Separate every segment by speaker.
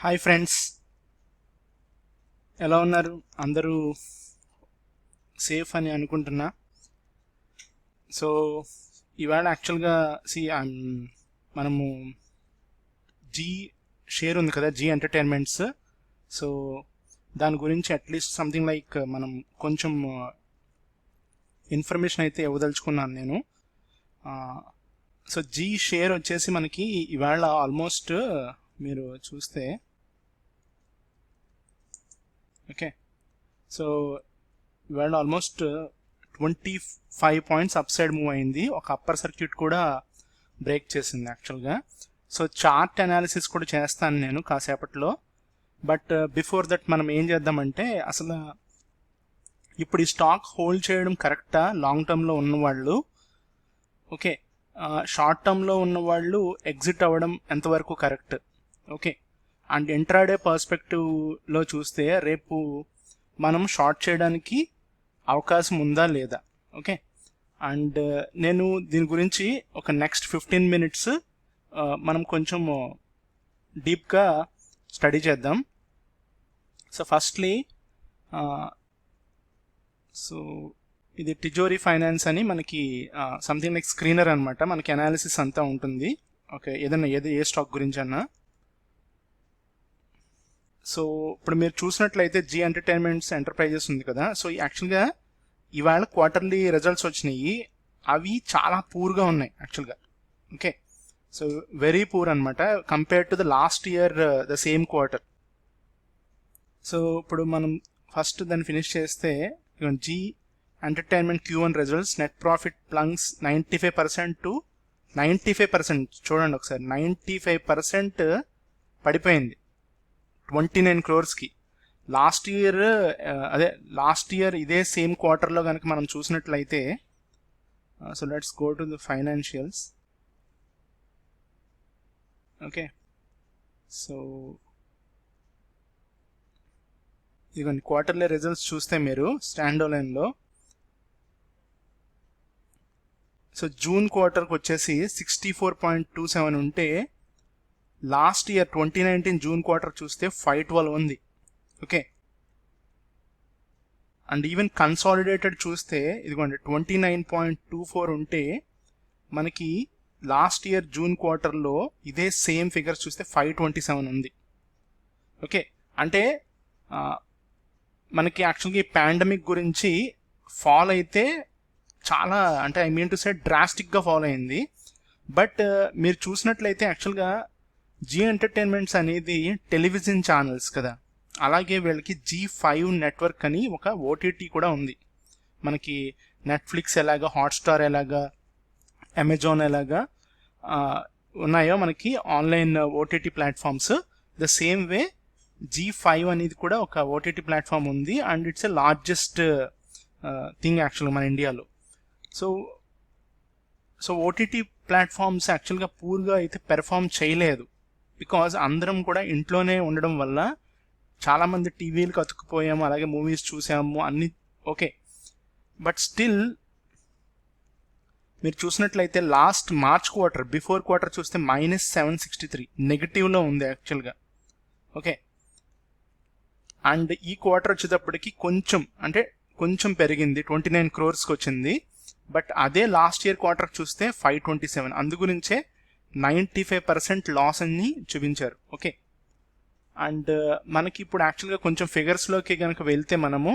Speaker 1: Hi friends, ఎలా ఉన్నారు? అందరూ సేఫ్ అని అనుకుంటున్నా. సో ఇవాళ యాక్చువల్గా మనము జీ షేర్ ఉంది కదా, జీ ఎంటర్టైన్మెంట్స్. సో దాని గురించి అట్లీస్ట్ సంథింగ్ లైక్ మనం కొంచెం ఇన్ఫర్మేషన్ అయితే ఇవ్వదలుచుకున్నాను నేను. సో జీ షేర్ వచ్చేసి మనకి ఇవాళ ఆల్మోస్ట్ మీరు చూస్తే, ఓకే, సో ఇవాళ almost 25 points up side move అయింది. ఒక అప్పర్ సర్క్యూట్ కూడా బ్రేక్ చేసింది యాక్చువల్గా. సో చార్ట్ అనాలిసిస్ కూడా చేస్తాను నేను కాసేపట్లో. బట్ బిఫోర్ దట్ మనం ఏం చేద్దామంటే, అసలు ఇప్పుడు ఈ స్టాక్ హోల్డ్ చేయడం కరెక్టా లాంగ్ టర్మ్లో ఉన్నవాళ్ళు? ఓకే, షార్ట్ టర్మ్లో ఉన్నవాళ్ళు ఎగ్జిట్ అవ్వడం ఎంతవరకు కరెక్ట్? ఓకే, అండ్ ఇంట్రాడే పర్స్పెక్టివ్లో చూస్తే రేపు మనం షార్ట్ చేయడానికి అవకాశం ఉందా లేదా? ఓకే, అండ్ నేను దీని గురించి ఒక నెక్స్ట్ 15 minutes మనం కొంచెం డీప్గా స్టడీ చేద్దాం. సో ఫస్ట్లీ సో ఇది టిజోరీ ఫైనాన్స్ అని మనకి సంథింగ్ లైక్ స్క్రీనర్ అనమాట. మనకి అనాలిసిస్ అంతా ఉంటుంది. ఓకే, ఏదైనా ఏ స్టాక్ గురించి అన్నా. సో ఇప్పుడు మీరు చూసినట్లయితే జీ ఎంటర్టైన్మెంట్స్ ఎంటర్ప్రైజెస్ ఉంది కదా. సో యాక్చువల్గా ఇవాళ క్వార్టర్లీ రిజల్ట్స్ వచ్చినాయి. అవి చాలా పూర్గా ఉన్నాయి యాక్చువల్గా. ఓకే, సో వెరీ పూర్ అనమాట compare to the last year the same quarter. So ఇప్పుడు మనం ఫస్ట్ దాన్ని ఫినిష్ చేస్తే, Zee entertainment Q1 results, net profit plunges 95% to 95%. చూడండి ఒకసారి, 95% పడిపోయింది 29 crores. లాస్ట్ ఇయర్ ఇదే సేమ్ క్వార్టర్లో కనుక మనం చూసినట్లయితే, so let's go to the financials. Okay, so ఇదిగోండి క్వార్టర్లీ రిజల్ట్స్ చూస్తే మీరు స్టాండ్ అలోన్లో, సో జూన్ క్వార్టర్కి వచ్చేసి 64.27 ఉంటే, లాస్ట్ ఇయర్ 2019 జూన్ క్వార్టర్ చూస్తే 512 ఉంది. ఓకే, అండ్ ఈవెన్ కన్సాలిడేటెడ్ చూస్తే ఇదిగోండి 29.24 ఉంటే, మనకి లాస్ట్ ఇయర్ జూన్ క్వార్టర్లో ఇదే సేమ్ ఫిగర్స్ చూస్తే 527 ఉంది. ఓకే, అంటే మనకి యాక్చువల్గా ఈ పాండమిక్ గురించి ఫాల్ అయితే చాలా, అంటే ఐ మీన్ టు సే డ్రాస్టిక్గా ఫాలో అయింది. బట్ మీరు చూసినట్లయితే యాక్చువల్గా జీ ఎంటర్టైన్మెంట్స్ అనేది టెలివిజన్ ఛానల్స్ కదా, అలాగే వీళ్ళకి G5 నెట్వర్క్ అని ఒక ఓటీటీ కూడా ఉంది. మనకి నెట్ఫ్లిక్స్ ఎలాగా, హాట్స్టార్ ఎలాగా, అమెజాన్ ఎలాగా ఉన్నాయో మనకి online OTT platforms, the same way G5 అనేది కూడా ఒక ఓటీటీ ప్లాట్ఫామ్ ఉంది. And it's a largest thing యాక్చువల్గా మన ఇండియాలో. సో ఓటీటీ ప్లాట్ఫామ్స్ యాక్చువల్గా పూర్గా అయితే పెర్ఫామ్ చేయలేదు, బికాజ్ అందరం కూడా ఇంట్లోనే ఉండడం వల్ల చాలామంది టీవీలకు అతుక్కుపోయాము, అలాగే మూవీస్ చూసాము అన్ని. ఓకే, బట్ స్టిల్ మీరు చూసినట్లయితే last March quarter, before quarter చూస్తే -763 నెగిటివ్లో ఉంది యాక్చువల్గా. ఓకే, అండ్ ఈ క్వార్టర్ వచ్చేటప్పటికి కొంచెం పెరిగింది, 29 crores వచ్చింది. బట్ అదే లాస్ట్ ఇయర్ క్వార్టర్ చూస్తే 527, అందుగురించే 95% లాస్ అని చూపించారు. ఓకే, అండ్ మనకి ఇప్పుడు యాక్చువల్గా కొంచెం ఫిగర్స్లోకి కనుక వెళ్తే మనము,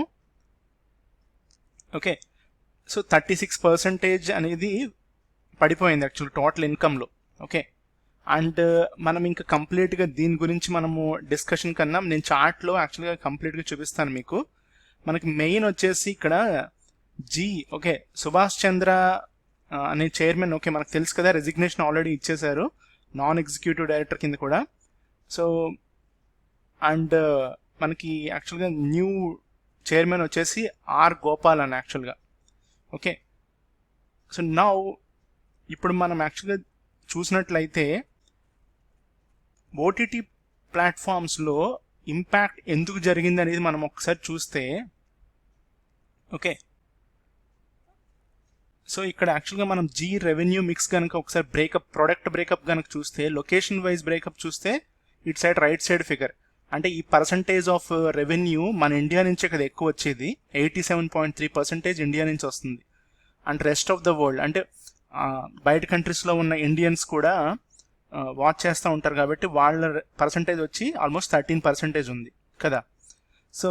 Speaker 1: ఓకే, సో 36% అనేది పడిపోయింది యాక్చువల్ టోటల్ ఇన్కమ్లో. ఓకే, అండ్ మనం ఇంకా కంప్లీట్గా దీని గురించి మనము డిస్కషన్ కన్నా నేను చార్ట్లో యాక్చువల్గా కంప్లీట్గా చూపిస్తాను మీకు. మనకి మెయిన్ వచ్చేసి ఇక్కడ ఓకే, సుభాష్ చంద్ర అనే చైర్మన్, ఓకే మనకు తెలుసు కదా, రెసిగ్నేషన్ ఆల్రెడీ ఇచ్చేశారు నాన్ ఎగ్జిక్యూటివ్ డైరెక్టర్ కింద కూడా. సో అండ్ మనకి యాక్చువల్గా న్యూ చైర్మన్ వచ్చేసి ఆర్ గోపాల్ అని యాక్చువల్గా. ఓకే, సో నౌ ఇప్పుడు మనం యాక్చువల్గా చూసినట్లయితే ఓటీటీ ప్లాట్ఫామ్స్లో ఇంపాక్ట్ ఎందుకు జరిగింది అనేది మనం ఒకసారి చూస్తే, ఓకే, సో ఇక్కడ యాక్చువల్గా మనం రెవెన్యూ మిక్స్ కనుక ఒకసారి ప్రొడక్ట్ బ్రేకప్ కనుక చూస్తే, లొకేషన్ వైజ్ బ్రేకప్ చూస్తే it side right side figure అంటే ఈ పర్సంటేజ్ ఆఫ్ రెవెన్యూ మన ఇండియా నుంచి కదా ఎక్కువ వచ్చేది, 87.3% ఇండియా నుంచి వస్తుంది. And rest of the world అంటే బయట కంట్రీస్లో ఉన్న ఇండియన్స్ కూడా వాచ్ చేస్తూ ఉంటారు కాబట్టి వాళ్ళ పర్సంటేజ్ వచ్చి ఆల్మోస్ట్ 13% ఉంది కదా. సో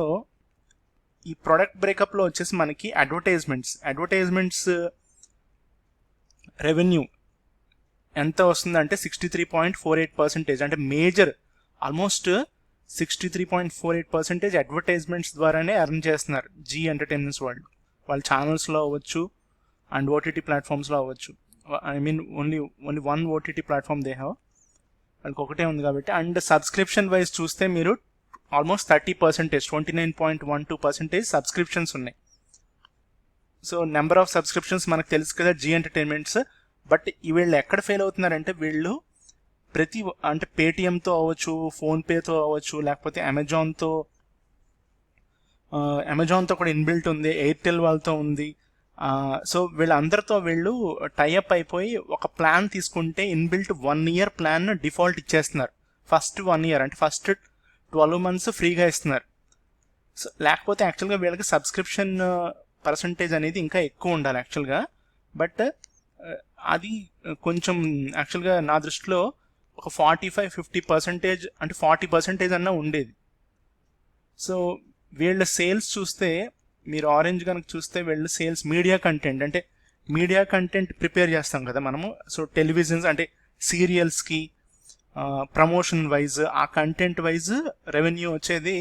Speaker 1: ఈ ప్రోడక్ట్ బ్రేకప్లో వచ్చేసి మనకి అడ్వర్టైజ్మెంట్స్ రెవెన్యూ ఎంత వస్తుందంటే 63.48%. అంటే మేజర్ ఆల్మోస్ట్ 63.48% అడ్వర్టైజ్మెంట్స్ ద్వారానే ఎర్న్ చేస్తున్నారు జీ ఎంటర్టైన్మెంట్స్ వాళ్ళ ఛానల్స్లో అవ్వచ్చు అండ్ ఓటీటీ ప్లాట్ఫామ్స్లో అవ్వచ్చు. I mean only one OTT platform they have, వాళ్ళకి ఒకటే ఉంది కాబట్టి. అండ్ సబ్స్క్రిప్షన్ వైజ్ చూస్తే మీరు ఆల్మోస్ట్ 30%, 29.12% సబ్స్క్రిప్షన్స్ ఉన్నాయి. సో నెంబర్ ఆఫ్ సబ్స్క్రిప్షన్స్ మనకు తెలుసు కదా జీ ఎంటర్టైన్మెంట్స్. బట్ వీళ్ళు ఎక్కడ ఫెయిల్ అవుతున్నారంటే వీళ్ళు అంటే పేటిఎంతో అవ్వచ్చు, ఫోన్పేతో అవ్వచ్చు, లేకపోతే అమెజాన్తో కూడా ఇన్బిల్ట్ ఉంది, ఎయిర్టెల్ వాళ్ళతో ఉంది. సో వీళ్ళందరితో వీళ్ళు టైఅప్ అయిపోయి ఒక ప్లాన్ తీసుకుంటే ఇన్బిల్ట్ 1 year ప్లాన్ డిఫాల్ట్ ఇచ్చేస్తున్నారు. ఫస్ట్ 1 year అంటే ఫస్ట్ 12 months ఫ్రీగా ఇస్తున్నారు. సో లేకపోతే యాక్చువల్గా వీళ్ళకి సబ్స్క్రిప్షన్ పర్సంటేజ్ అనేది ఇంకా ఎక్కువ ఉండాలి యాక్చువల్గా. బట్ అది కొంచెం యాక్చువల్గా నా దృష్టిలో ఒక 45-50% అంటే 40% అన్నా ఉండేది. సో వీళ్ళ సేల్స్ చూస్తే మీరు ఆరెంజ్ కనుక చూస్తే వీళ్ళ సేల్స్ మీడియా కంటెంట్ ప్రిపేర్ చేస్తాం కదా మనము. సో టెలివిజన్స్ అంటే సీరియల్స్కి ప్రమోషన్ వైజ్ ఆ కంటెంట్ వైజ్ రెవెన్యూ వచ్చేది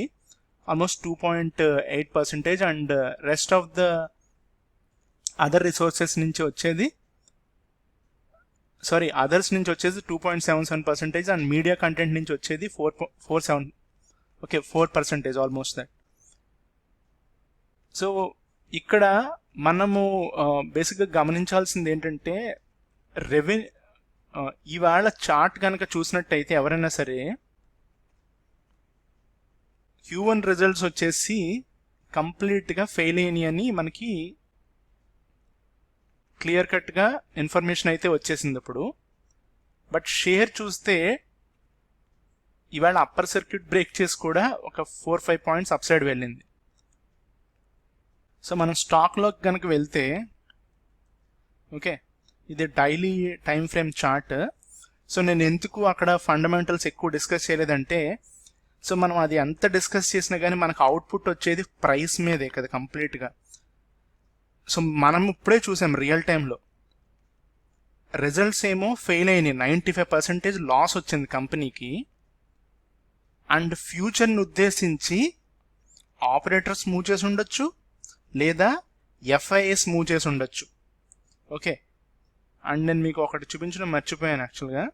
Speaker 1: almost 2.8%. And rest of the other resources నుంచి వచ్చేది అదర్స్ నుంచి వచ్చేది 2.77%. అండ్ మీడియా కంటెంట్ నుంచి వచ్చేది 4% ఆల్మోస్ట్ దట్. సో ఇక్కడ మనము బేసిక్గా గమనించాల్సింది ఏంటంటే ఇవాళ చార్ట్ కనుక చూసినట్టయితే ఎవరైనా సరే Q1 రిజల్ట్స్ వచ్చేసి కంప్లీట్గా ఫెయిల్ అయినాయని మనకి క్లియర్ కట్గా ఇన్ఫర్మేషన్ అయితే వచ్చేసింది ఇప్పుడు. బట్ షేర్ చూస్తే ఇవాళ అప్పర్ సర్క్యూట్ బ్రేక్ చేసి కూడా ఒక 4-5 points అప్ సైడ్ వెళ్ళింది. సో మనం స్టాక్లోకి కనుక వెళ్తే ఓకే, ఇది daily time frame chart. So నేను ఎందుకు అక్కడ ఫండమెంటల్స్ ఎక్కువ డిస్కస్ చేయలేదంటే, సో మనం అది ఎంత డిస్కస్ చేసినా కానీ మనకు అవుట్పుట్ వచ్చేది ప్రైస్ మీదే కదా కంప్లీట్గా. సో మనం ఇప్పుడే చూసాం రియల్ టైంలో రిజల్ట్స్ ఏమో ఫెయిల్ అయినాయి, 95% లాస్ వచ్చింది కంపెనీకి. అండ్ ఫ్యూచర్ని ఉద్దేశించి ఆపరేటర్స్ మూవ్ చేసి ఉండొచ్చు లేదా ఎఫ్ఐఎస్ మూవ్ చేసి ఉండొచ్చు. ఓకే, అండ్ నేను మీకు ఒకటి చూపించడం మర్చిపోయాను యాక్చువల్గా.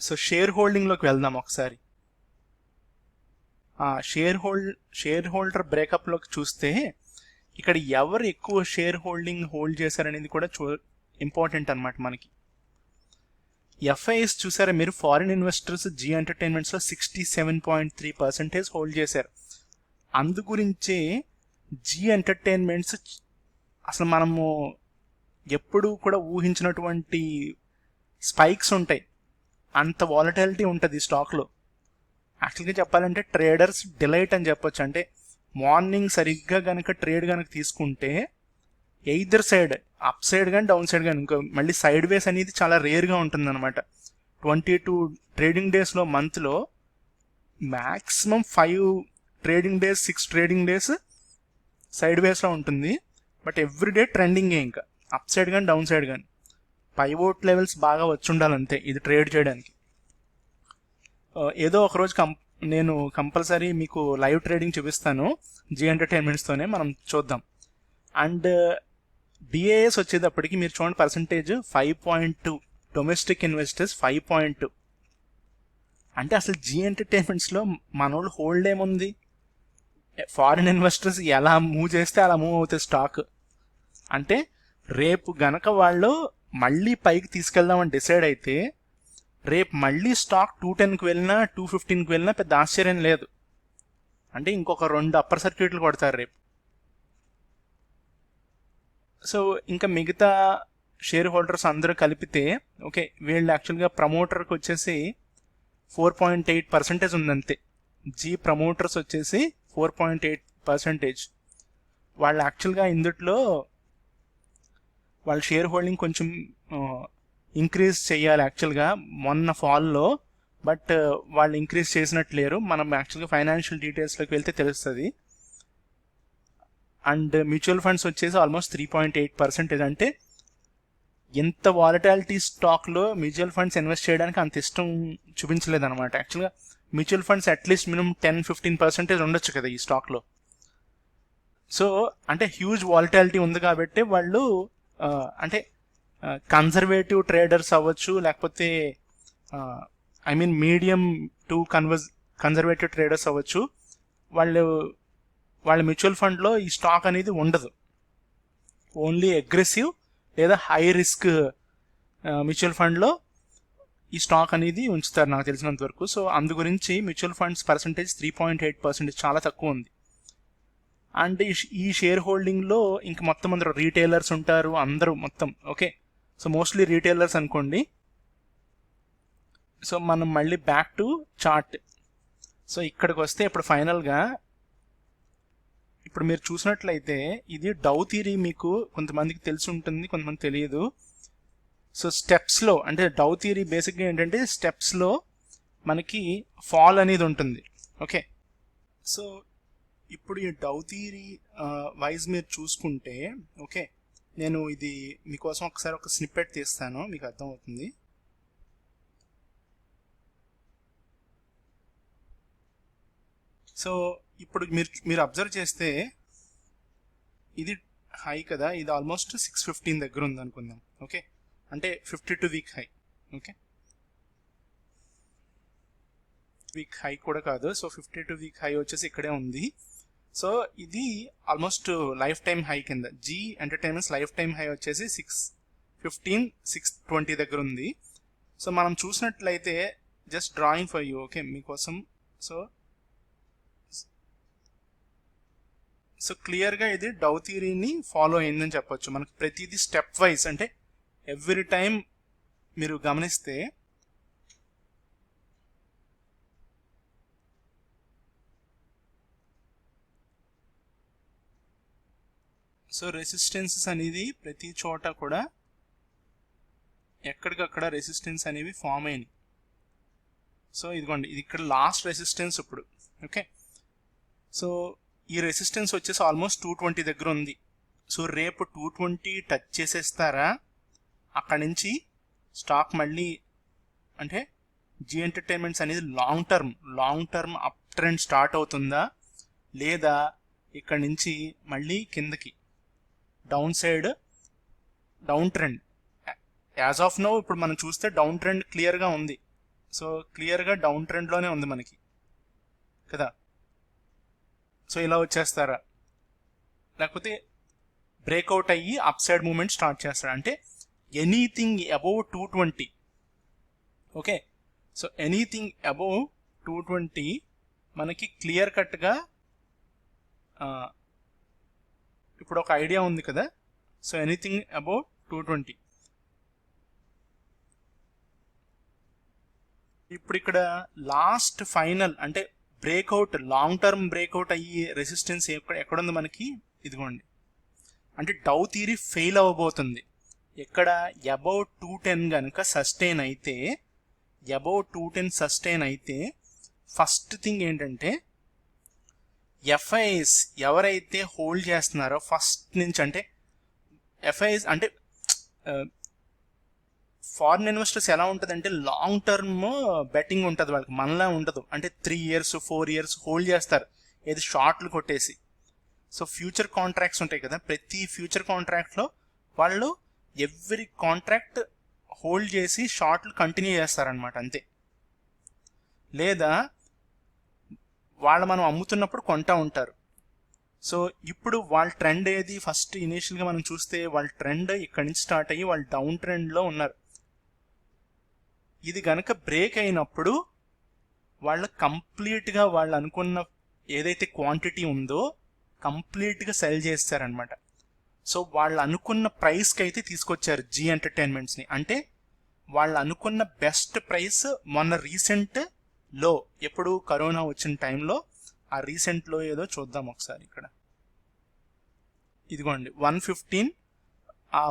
Speaker 1: సో షేర్ హోల్డింగ్లోకి వెళ్దాం ఒకసారి. షేర్ హోల్డర్ బ్రేకప్లోకి చూస్తే ఇక్కడ ఎవరు ఎక్కువ షేర్ హోల్డ్ చేశారనేది కూడా ఇంపార్టెంట్ అనమాట మనకి. ఎఫ్ఐఎస్ చూసారా మీరు, ఫారిన్ ఇన్వెస్టర్స్ జీ ఎంటర్టైన్మెంట్స్లో 67.3% హోల్డ్ చేశారు. అందు గురించే జీ ఎంటర్టైన్మెంట్స్ అసలు మనము ఎప్పుడూ కూడా ఊహించినటువంటి స్పైక్స్ ఉంటాయి, అంత వాలటిలిటీ ఉంటుంది స్టాక్లో. యాక్చువల్గా చెప్పాలంటే ట్రేడర్స్ డిలైట్ అని చెప్పొచ్చు. అంటే మార్నింగ్ సరిగ్గా కనుక ట్రేడ్ కనుక తీసుకుంటే ఎయిదర్ సైడ్ అప్ సైడ్ కానీ డౌన్ సైడ్ కానీ, ఇంకా మళ్ళీ సైడ్ వేస్ అనేది చాలా రేర్గా ఉంటుంది అనమాట. 22 ట్రేడింగ్ డేస్లో మంత్లో maximum 5 trading days 6 trading days side వేస్లో ఉంటుంది. బట్ ఎవ్రీడే ట్రెండింగే, ఇంకా అప్ సైడ్ కానీ డౌన్ సైడ్ కానీ. పైవోట్ లెవెల్స్ బాగా వచ్చి ఉండాలంతే ఇది ట్రేడ్ చేయడానికి. ఏదో ఒకరోజు నేను కంపల్సరీ మీకు లైవ్ ట్రేడింగ్ చూపిస్తాను జీ ఎంటర్టైన్మెంట్స్తోనే, మనం చూద్దాం. అండ్ డిఏఎస్ వచ్చేటప్పటికి మీరు చూడండి పర్సంటేజ్ 5.2, డొమెస్టిక్ ఇన్వెస్టర్స్ 5.2. అంటే అసలు జీ ఎంటర్టైన్మెంట్స్లో మనోళ్ళు హోల్డ్ ఏముంది, ఫారిన్ ఇన్వెస్టర్స్ ఎలా మూవ్ చేస్తే అలా మూవ్ అవుతుంది స్టాక్. అంటే రేపు గనక వాళ్ళు మళ్ళీ పైకి తీసుకెళ్దామని డిసైడ్ అయితే రేపు మళ్ళీ స్టాక్ 210కి వెళ్ళినా 215కి వెళ్ళినా పెద్ద ఆశ్చర్యం లేదు. అంటే ఇంకొక 2 అప్పర్ సర్క్యూట్లు కొడతారు రేపు. సో ఇంకా మిగతా షేర్ హోల్డర్స్ అందరూ కలిపితే ఓకే వీళ్ళు యాక్చువల్గా ప్రమోటర్కి వచ్చేసి 4.8% ఉంది అంతే. జీ ప్రమోటర్స్ వచ్చేసి 4.8%. వాళ్ళు యాక్చువల్గా ఇందుట్లో వాళ్ళ షేర్ హోల్డింగ్ కొంచెం ఇంక్రీజ్ చేయాలి యాక్చువల్గా మొన్న ఫాల్లో, బట్ వాళ్ళు ఇంక్రీజ్ చేసినట్టు లేరు. మనం యాక్చువల్గా ఫైనాన్షియల్ డీటెయిల్స్లోకి వెళ్తే తెలుస్తుంది. అండ్ మ్యూచువల్ ఫండ్స్ వచ్చేసి ఆల్మోస్ట్ 3.8%. అంటే ఎంత వాలటాలిటీ స్టాక్లో మ్యూచువల్ ఫండ్స్ ఇన్వెస్ట్ చేయడానికి అంత ఇష్టం చూపించలేదు అనమాట. యాక్చువల్గా మ్యూచువల్ ఫండ్స్ అట్లీస్ట్ మినిమం 10-15% ఉండొచ్చు కదా ఈ స్టాక్లో. సో అంటే హ్యూజ్ వాలటాలిటీ ఉంది కాబట్టి వాళ్ళు అంటే కన్జర్వేటివ్ ట్రేడర్స్ అవ్వచ్చు, లేకపోతే I mean medium to conservative traders అవ్వచ్చు, వాళ్ళ మ్యూచువల్ ఫండ్లో ఈ స్టాక్ అనేది ఉండదు. ఓన్లీ అగ్రెసివ్ లేదా హై రిస్క్ మ్యూచువల్ ఫండ్లో ఈ స్టాక్ అనేది ఉంచుతారు నాకు తెలిసినంత వరకు. సో అందు గురించి మ్యూచువల్ ఫండ్స్ పర్సంటేజ్ 3.8% చాలా తక్కువ ఉంది. అండ్ ఈ షేర్ హోల్డింగ్లో ఇంక మొత్తం అందరూ రీటైలర్స్ ఉంటారు, అందరూ మొత్తం ఓకే. సో మోస్ట్లీ రీటైలర్స్ అనుకోండి. సో మనం మళ్ళీ బ్యాక్ టు చార్ట్. సో ఇక్కడికి వస్తే ఇప్పుడు ఫైనల్గా ఇప్పుడు మీరు చూసినట్లయితే ఇది డౌ థియరీ మీకు కొంతమందికి తెలిసి ఉంటుంది, కొంతమంది తెలియదు. సో స్టెప్స్లో అంటే డౌ థియరీ బేసిక్గా ఏంటంటే స్టెప్స్లో మనకి ఫాల్ అనేది ఉంటుంది ఓకే. సో ఇప్పుడు ఈ డౌ థియరీ వైజ్ మీరు చూసుకుంటే ఓకే, నేను ఇది మీకోసం ఒకసారి ఒక స్నిప్పెట్ తీస్తాను, మీకు అర్థమవుతుంది. సో ఇప్పుడు మీరు అబ్జర్వ్ చేస్తే ఇది హై కదా, ఇది ఆల్మోస్ట్ 615 దగ్గర ఉంది అనుకుందాం ఓకే. అంటే 52 week high okay, week high కూడా కాదు. సో 52 వీక్ హై వచ్చేసి ఇక్కడే ఉంది. సో ఇది ఆల్మోస్ట్ లైఫ్ టైం హై కింద. Zee entertainments life time high వచ్చేసి 620 దగ్గర ఉంది. సో మనం చూసినట్లయితే just drawing for you okay మీకోసం. సో క్లియర్గా ఇది డౌ థియరీని ఫాలో అయిందని చెప్పొచ్చు. మనకు ప్రతిదీ స్టెప్ వైజ్ అంటే ఎవ్రీ టైం మీరు గమనిస్తే సో రెసిస్టెన్సెస్ అనేది ప్రతి చోట కూడా ఎక్కడికక్కడ రెసిస్టెన్స్ అనేవి ఫామ్ అయినాయి. సో ఇదిగోండి ఇది ఇక్కడ లాస్ట్ రెసిస్టెన్స్ ఇప్పుడు ఓకే. సో ఈ రెసిస్టెన్స్ వచ్చేసి ఆల్మోస్ట్ 220 దగ్గర ఉంది. సో రేపు 220 టచ్ చేసేస్తారా, అక్కడి నుంచి స్టాక్ మళ్ళీ అంటే జీ ఎంటర్టైన్మెంట్స్ అనేది long term up trend start అవుతుందా, లేదా ఇక్కడి నుంచి మళ్ళీ కిందకి down trend. As of now ఇప్పుడు మనం చూస్తే డౌన్ ట్రెండ్ క్లియర్గా ఉంది. సో క్లియర్గా డౌన్ ట్రెండ్లోనే ఉంది మనకి కదా. సో ఇలా వచ్చేస్తారా, లేకపోతే బ్రేక్అవుట్ అయ్యి అప్ సైడ్ మూమెంట్ స్టార్ట్ చేస్తారా. అంటే anything above 220 okay. So anything above 220 మనకి క్లియర్ కట్గా ఇప్పుడు ఒక ఐడియా ఉంది కదా. So anything above 220. ఇప్పుడు ఇక్కడ లాస్ట్ ఫైనల్ అంటే బ్రేక్అవుట్ లాంగ్ టర్మ్ బ్రేక్అవుట్ అయ్యి రెసిస్టెన్స్ ఎక్కడుంది మనకి, ఇదిగోండి. అంటే డౌ థియరీ ఫెయిల్ అవ్వబోతుంది ఎక్కడ, అబౌవ్ 210 కనుక సస్టైన్ అయితే ఫస్ట్ థింగ్ ఏంటంటే ఎఫ్ఐఎస్ ఎవరైతే హోల్డ్ చేస్తున్నారో ఫస్ట్ నుంచి, అంటే ఎఫ్ఐఎస్ అంటే ఫారిన్ ఇన్వెస్టర్స్ ఎలా ఉంటుంది అంటే లాంగ్ టర్మ్ బెట్టింగ్ ఉంటుంది వాళ్ళకి, మనలా ఉండదు. అంటే 3 years 4 years హోల్డ్ చేస్తారు, ఏది షార్ట్లు కొట్టేసి. సో ఫ్యూచర్ కాంట్రాక్ట్స్ ఉంటాయి కదా, ప్రతి ఫ్యూచర్ కాంట్రాక్ట్లో వాళ్ళు ఎవ్రీ కాంట్రాక్ట్ హోల్డ్ చేసి షార్ట్లు కంటిన్యూ చేస్తారనమాట అంతే. లేదా మనం అమ్ముతున్నప్పుడు కొంటా ఉంటారు. సో ఇప్పుడు వాళ్ళ ట్రెండ్ ఏది, ఫస్ట్ ఇనీషియల్గా మనం చూస్తే వాళ్ళ ట్రెండ్ ఇక్కడి నుంచి స్టార్ట్ అయ్యి వాళ్ళు డౌన్ ట్రెండ్లో ఉన్నారు. ఇది కనుక బ్రేక్ అయినప్పుడు వాళ్ళు కంప్లీట్గా వాళ్ళు అనుకున్న ఏదైతే క్వాంటిటీ ఉందో కంప్లీట్గా సెల్ చేస్తారనమాట. సో వాళ్ళు అనుకున్న ప్రైస్కి అయితే తీసుకొచ్చారు జీ ఎంటర్టైన్మెంట్స్ని. అంటే వాళ్ళు అనుకున్న బెస్ట్ ప్రైస్ మొన్న రీసెంట్ లో, ఎప్పుడు కరోనా వచ్చిన టైంలో ఆ రీసెంట్ లో ఏదో చూద్దాం ఒకసారి. ఇక్కడ ఇదిగోండి 115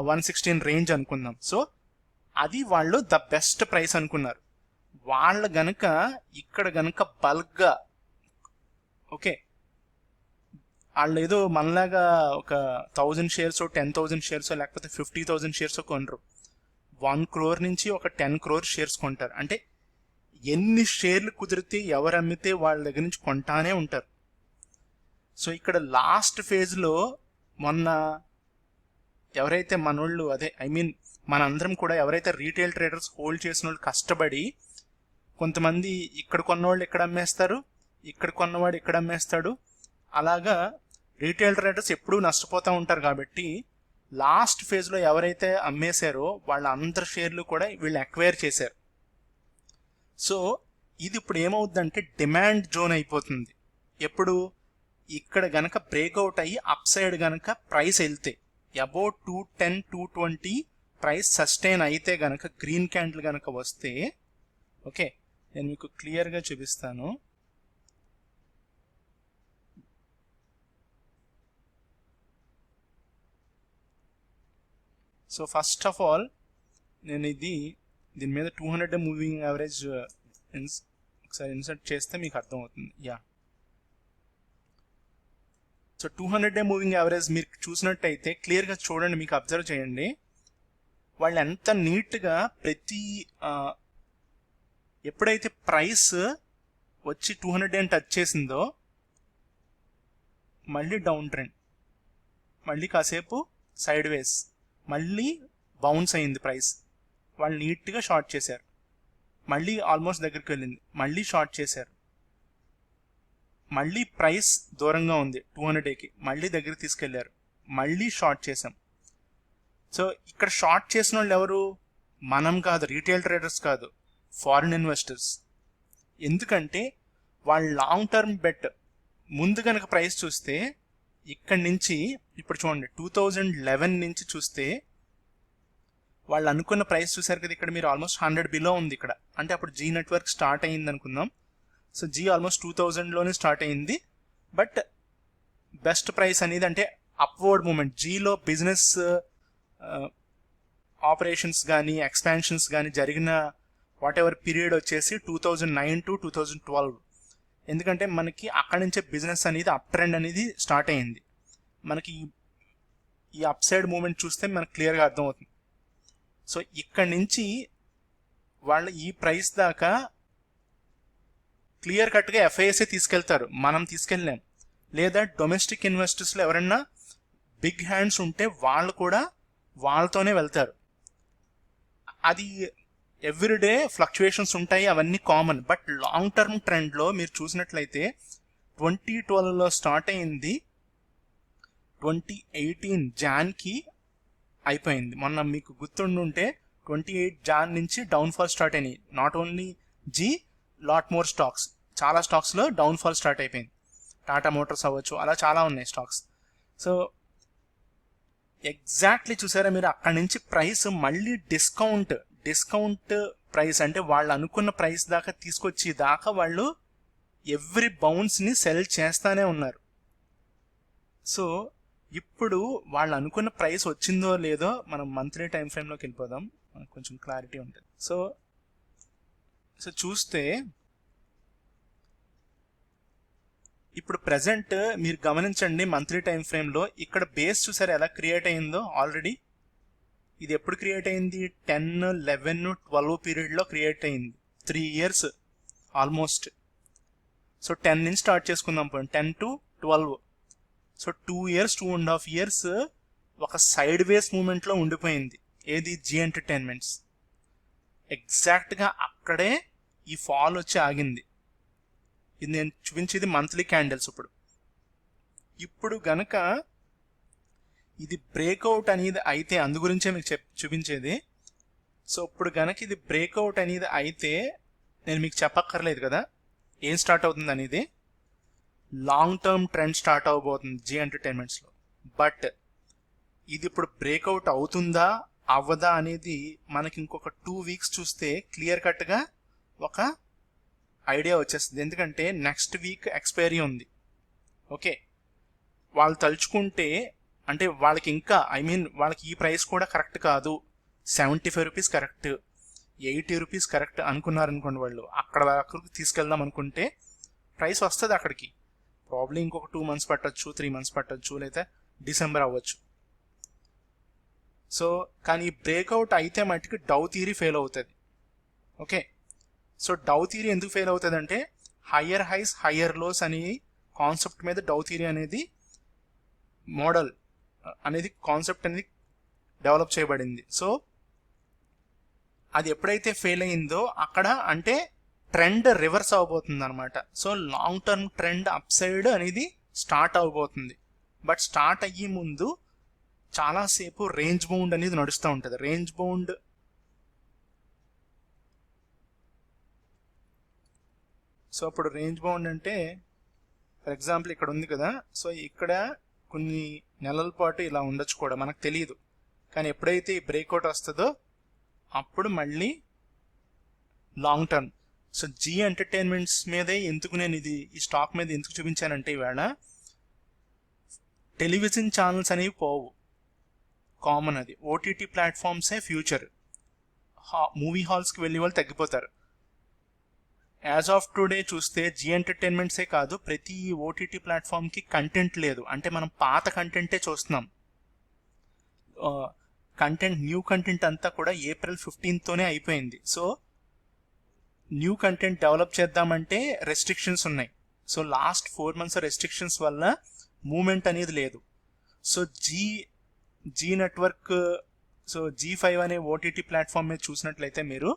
Speaker 1: 116 రేంజ్ అనుకుందాం. సో అది వాళ్ళు ద బెస్ట్ ప్రైస్ అనుకున్నారు. వాళ్ళు గనక ఇక్కడ గనక బల్క్గా, ఓకే, వాళ్ళు ఏదో మనలాగా ఒక 1000 షేర్స్ 10,000 షేర్స్ లేకపోతే 50,000 షేర్స్ కొనరు. 1 crore నుంచి ఒక 10 crore షేర్స్ కొంటారు. అంటే ఎన్ని షేర్లు కుదిరితే ఎవరు అమ్మితే వాళ్ళ దగ్గర నుంచి కొంటానే ఉంటారు. సో ఇక్కడ లాస్ట్ ఫేజ్లో మొన్న ఎవరైతే మనోళ్ళు, అదే ఐ మీన్ మనందరం కూడా ఎవరైతే రీటైల్ ట్రేడర్స్ హోల్డ్ చేసిన వాళ్ళు కష్టపడి, కొంతమంది ఇక్కడ కొన్నవాళ్ళు ఇక్కడ అమ్మేస్తారు, ఇక్కడ కొన్నవాడు ఇక్కడ అమ్మేస్తాడు, అలాగా రీటైల్ ట్రేడర్స్ ఎప్పుడూ నష్టపోతూ ఉంటారు. కాబట్టి లాస్ట్ ఫేజ్లో ఎవరైతే అమ్మేశారో వాళ్ళ అందరి షేర్లు కూడా వీళ్ళు అక్వైర్ చేశారు. సో ఇది ఇప్పుడు ఏమవుద్దంటే డిమాండ్ జోన్ అయిపోతుంది. ఎప్పుడు ఇక్కడ గనక బ్రేక్అవుట్ అయ్యి అప్ సైడ్ గనక ప్రైస్ వెళ్తే అబౌట్ 210 220 ప్రైస్ సస్టైన్ అయితే గనక గ్రీన్ క్యాండిల్ గనక వస్తే, ఓకే నేను మీకు క్లియర్గా చూపిస్తాను. సో ఫస్ట్ ఆఫ్ ఆల్ నేను దీని మీద 200 మూవింగ్ యావరేజ్ ఒకసారి ఇన్సర్ట్ చేస్తే మీకు అర్థమవుతుంది. యా, సో 200 మూవింగ్ యావరేజ్ మీరు చూసినట్టయితే క్లియర్గా చూడండి, మీకు అబ్జర్వ్ చేయండి. వాళ్ళు ఎంత నీట్గా ఎప్పుడైతే ప్రైస్ వచ్చి 200 టచ్ చేసిందో మళ్ళీ డౌన్ ట్రెండ్, మళ్ళీ కాసేపు సైడ్ వేస్, మళ్ళీ బౌన్స్ అయింది ప్రైస్. వాళ్ళు నీట్గా షార్ట్ చేశారు, మళ్ళీ ఆల్మోస్ట్ దగ్గరికి వెళ్ళింది, మళ్ళీ షార్ట్ చేశారు, మళ్ళీ ప్రైస్ దూరంగా ఉంది 200కి, మళ్ళీ దగ్గరికి తీసుకెళ్లారు, మళ్ళీ షార్ట్ చేసాం. సో ఇక్కడ షార్ట్ చేసిన వాళ్ళు ఎవరు? మనం కాదు, రీటైల్ ట్రేడర్స్ కాదు, ఫారిన్ ఇన్వెస్టర్స్. ఎందుకంటే వాళ్ళు లాంగ్ టర్మ్ బెట్. ముందు కనుక ప్రైస్ చూస్తే ఇక్కడి నుంచి ఇప్పుడు చూడండి 2011 నుంచి చూస్తే వాళ్ళు అనుకున్న ప్రైస్ చూసారు కదా, ఇక్కడ మీరు ఆల్మోస్ట్ 100 బిలో ఉంది ఇక్కడ. అంటే అప్పుడు జీ నెట్వర్క్ స్టార్ట్ అయ్యింది అనుకుందాం. సో జీ ఆల్మోస్ట్ 2000లోనే స్టార్ట్ అయ్యింది. బట్ బెస్ట్ ప్రైస్ అనేది అంటే అప్వర్డ్ మూమెంట్, జీలో బిజినెస్ ఆపరేషన్స్ కానీ ఎక్స్పాన్షన్స్ కానీ జరిగిన వాట్ ఎవర్ పీరియడ్ వచ్చేసి 2009 to 2012. ఎందుకంటే మనకి అక్కడి నుంచే బిజినెస్ అనేది అప్ ట్రెండ్ అనేది స్టార్ట్ అయ్యింది. మనకి ఈ అప్ సైడ్ మూమెంట్ చూస్తే మనకు క్లియర్గా అర్థమవుతుంది. సో ఇక్కడి నుంచి వాళ్ళు ఈ ప్రైస్ దాకా క్లియర్ కట్గా ఎఫ్ఐఎస్ఏ తీసుకెళ్తారు, మనం తీసుకెళ్ళలేం. లేదా డొమెస్టిక్ ఇన్వెస్టర్స్లో ఎవరైనా బిగ్ హ్యాండ్స్ ఉంటే వాళ్ళు కూడా వాళ్ళతోనే వెళ్తారు. అది ఎవ్రీడే ఫ్లక్చుయేషన్స్ ఉంటాయి, అవన్నీ కామన్. బట్ లాంగ్ టర్మ్ ట్రెండ్లో మీరు చూసినట్లయితే 2012లో స్టార్ట్ అయింది, 2018 జాన్కి అయిపోయింది. మొన్న మీకు గుర్తుండుంటే 28 జాన్ నుంచి డౌన్ఫాల్ స్టార్ట్ అయినాయి. Not only Zee, lot more stocks, చాలా స్టాక్స్లో డౌన్ఫాల్ స్టార్ట్ అయిపోయింది. టాటా మోటార్స్ అవ్వచ్చు, అలా చాలా ఉన్నాయి స్టాక్స్. సో ఎగ్జాక్ట్లీ చూసారా మీరు, అక్కడి నుంచి ప్రైస్ మళ్ళీ డిస్కౌంట్ ప్రైస్, అంటే వాళ్ళు అనుకున్న ప్రైస్ దాకా తీసుకొచ్చి దాకా వాళ్ళు ఎవ్రీ బౌన్స్ని సెల్ చేస్తానే ఉన్నారు. సో ఇప్పుడు వాళ్ళు అనుకున్న ప్రైస్ వచ్చిందో లేదో మనం మంత్లీ టైం ఫ్రేమ్లోకి వెళ్ళిపోదాం, మనకు కొంచెం క్లారిటీ ఉంటుంది. సో చూస్తే ఇప్పుడు ప్రెసెంట్ మీరు గమనించండి, మంత్లీ టైం ఫ్రేమ్లో ఇక్కడ బేస్ చూసారు ఎలా క్రియేట్ అయిందో. ఆల్రెడీ ఇది ఎప్పుడు క్రియేట్ అయింది? 10, 11, 12 పీరియడ్లో క్రియేట్ అయింది. 3 years ఆల్మోస్ట్. సో 10 నుంచి స్టార్ట్ చేసుకుందాం, 10 to 12. సో 2 years 2.5 years ఒక సైడ్ వేస్ మూమెంట్లో ఉండిపోయింది. ఏది? జీ ఎంటర్టైన్మెంట్స్. ఎగ్జాక్ట్గా అక్కడే ఈ ఫాల్ వచ్చి ఆగింది. ఇది నేను చూపించేది మంత్లీ క్యాండిల్స్. ఇప్పుడు గనక ఇది బ్రేక్అవుట్ అనేది అయితే, అందు గురించే మీకు చూపించేది. సో ఇప్పుడు గనక ఇది బ్రేక్అవుట్ అనేది అయితే నేను మీకు చెప్పక్కర్లేదు కదా ఏం స్టార్ట్ అవుతుంది అనేది. లాంగ్ టర్మ్ ట్రెండ్ స్టార్ట్ అవబోతుంది జీ ఎంటర్టైన్మెంట్స్లో. బట్ ఇది ఇప్పుడు బ్రేక్అవుట్ అవుతుందా అవ్వదా అనేది మనకి ఇంకొక 2 వీక్స్ చూస్తే క్లియర్ కట్గా ఒక ఐడియా వచ్చేస్తుంది. ఎందుకంటే నెక్స్ట్ వీక్ ఎక్స్పైరీ ఉంది. ఓకే, వాళ్ళు తలుచుకుంటే అంటే వాళ్ళకి ఇంకా వాళ్ళకి ఈ ప్రైస్ కూడా కరెక్ట్ కాదు, 75 రూపీస్ కరెక్ట్, 80 రూపీస్ కరెక్ట్ అనుకున్నారనుకోండి, వాళ్ళు అక్కడ వరకు తీసుకెళ్దాం అనుకుంటే ప్రైస్ వస్తుంది అక్కడికి. ప్రాబ్లీ ఇంకొక 2 మంత్స్ పట్టచ్చు, 3 మంత్స్ పట్టచ్చు, లేదా డిసెంబర్ అవ్వచ్చు. సో కానీ బ్రేక్అవుట్ అయితే మట్టుకు డౌ థియరీ ఫెయిల్ అవుతుంది. ఓకే, సో డౌ థియరీ ఎందుకు ఫెయిల్ అవుతుంది అంటే హయ్యర్ హైస్ హయ్యర్ లోస్ అనే కాన్సెప్ట్ మీద డౌ థియరీ అనేది మోడల్ అనేది కాన్సెప్ట్ అనేది డెవలప్ చేయబడింది. సో అది ఎప్పుడైతే ఫెయిల్ అయిందో అక్కడ అంటే ట్రెండ్ రివర్స్ అవబోతుంది అనమాట. So long term trend up side అనేది స్టార్ట్ అవబోతుంది. బట్ స్టార్ట్ అయ్యే ముందు చాలాసేపు రేంజ్ బౌండ్ అనేది నడుస్తూ ఉంటుంది. రేంజ్ బౌండ్ సో అప్పుడు రేంజ్ బౌండ్ అంటే ఫర్ ఎగ్జాంపుల్ ఇక్కడ ఉంది కదా, సో ఇక్కడ కొన్ని నెలల పాటు ఇలా ఉండొచ్చు కూడా, మనకు తెలియదు. కానీ ఎప్పుడైతే ఈ బ్రేక్అవుట్ వస్తుందో అప్పుడు మళ్ళీ long term. So Zee entertainments మీదే ఎందుకు నేను ఈ స్టాక్ మీద ఎందుకు చూపించానంటే ఇవాళ టెలివిజన్ ఛానల్స్ అనేవి పోవు, కామన్. అది ఓటీటీ ప్లాట్ఫామ్సే ఫ్యూచర్. మూవీ హాల్స్కి వెళ్ళే వాళ్ళు తగ్గిపోతారు. యాజ్ ఆఫ్ టుడే చూస్తే జీ ఎంటర్టైన్మెంట్సే కాదు, ప్రతి ఓటీటీ ప్లాట్ఫామ్కి కంటెంట్ లేదు. అంటే మనం పాత కంటెంటే చూస్తున్నాం. కంటెంట్ న్యూ కంటెంట్ అంతా కూడా April 15th అయిపోయింది. సో న్యూ కంటెంట్ డెవలప్ చేద్దామంటే రెస్ట్రిక్షన్స్ ఉన్నాయి. సో లాస్ట్ 4 months రెస్ట్రిక్షన్స్ వల్ల మూమెంట్ అనేది లేదు. So G network, so G5 అనే ఓటీటీ ప్లాట్ఫామ్ మీద చూసినట్లయితే మీరు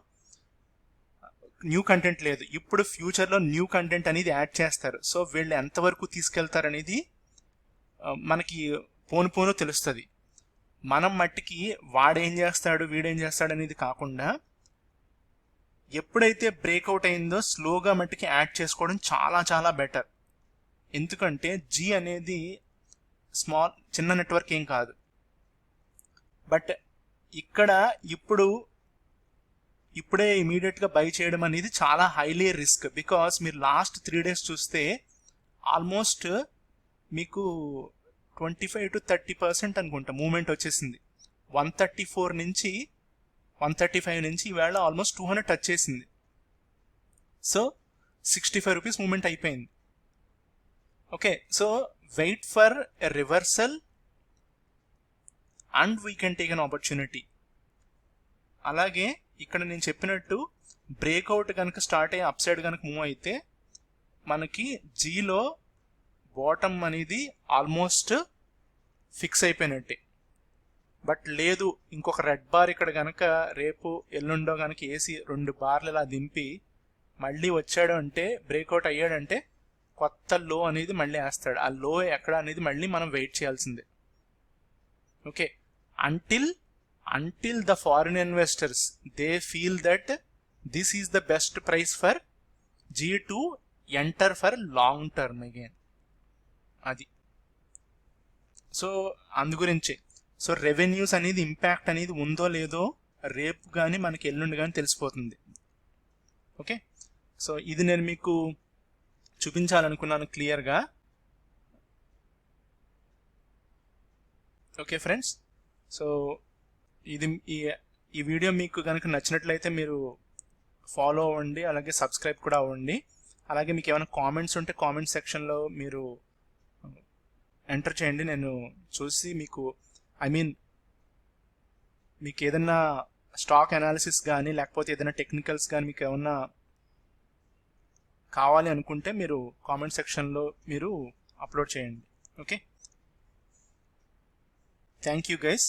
Speaker 1: న్యూ కంటెంట్ లేదు. ఇప్పుడు ఫ్యూచర్లో న్యూ కంటెంట్ అనేది యాడ్ చేస్తారు. సో వీళ్ళు ఎంతవరకు తీసుకెళ్తారు అనేది మనకి పోను తెలుస్తుంది. మనం మట్టికి వాడేం చేస్తాడు వీడేం చేస్తాడు అనేది కాకుండా ఎప్పుడైతే బ్రేక్అవుట్ అయిందో స్లోగా మట్టికి యాడ్ చేసుకోవడం చాలా చాలా బెటర్. ఎందుకంటే జీ అనేది చిన్న నెట్వర్క్ ఏం కాదు. బట్ ఇక్కడ ఇప్పుడే ఇమీడియట్గా బై చేయడం అనేది చాలా హైలీ రిస్క్. బికాస్ మీరు లాస్ట్ 3 days చూస్తే ఆల్మోస్ట్ మీకు 25 to 30% అనుకుంటా మూమెంట్ వచ్చేసింది. 134 నుంచి 135 నుంచి ఈవేళ ఆల్మోస్ట్ 200 టచ్ చేసింది. సో 65 రూపీస్ మూమెంట్ అయిపోయింది. Okay, so wait for a reversal and we can take an opportunity. అలాగే ఇక్కడ నేను చెప్పినట్టు బ్రేక్అవుట్ కనుక స్టార్ట్ అయ్యి అప్ సైడ్ కనుక మూవ్ అయితే మనకి జీలో బాటమ్ అనేది ఆల్మోస్ట్ ఫిక్స్ అయిపోయినట్టే. బట్ లేదు, ఇంకొక రెడ్ బార్ ఇక్కడ కనుక రేపు ఎల్లుండో కనుక వేసి 2 బార్లు ఇలా దింపి మళ్ళీ వచ్చాడు అంటే, బ్రేక్అవుట్ అయ్యాడంటే కొత్త లో అనేది మళ్ళీ వేస్తాడు. ఆ లో ఎక్కడ అనేది మళ్ళీ మనం వెయిట్ చేయాల్సిందే. Okay, until the foreign investors they feel that this is the best price for G to enter for long term again. అది సో అందుగురించే సో రెవెన్యూస్ అనేది ఇంపాక్ట్ అనేది ఉందో లేదో రేపు కానీ మనకి ఎల్లుండి కానీ తెలిసిపోతుంది. ఓకే, సో ఇది నేను మీకు చూపించాలనుకున్నాను క్లియర్గా. ఓకే ఫ్రెండ్స్, సో ఇది ఈ వీడియో మీకు కనుక నచ్చినట్లయితే మీరు ఫాలో అవ్వండి, అలాగే సబ్స్క్రైబ్ కూడా అవ్వండి. అలాగే మీకు ఏమైనా కామెంట్స్ ఉంటే కామెంట్ సెక్షన్లో మీరు ఎంటర్ చేయండి. నేను చూసి మీకు మీకు ఏదైనా స్టాక్ అనాలిసిస్ కానీ లేకపోతే ఏదైనా టెక్నికల్స్ కానీ మీకు ఏమన్నా కావాలి అనుకుంటే మీరు కామెంట్ సెక్షన్లో మీరు అప్లోడ్ చేయండి. Okay, thank you guys.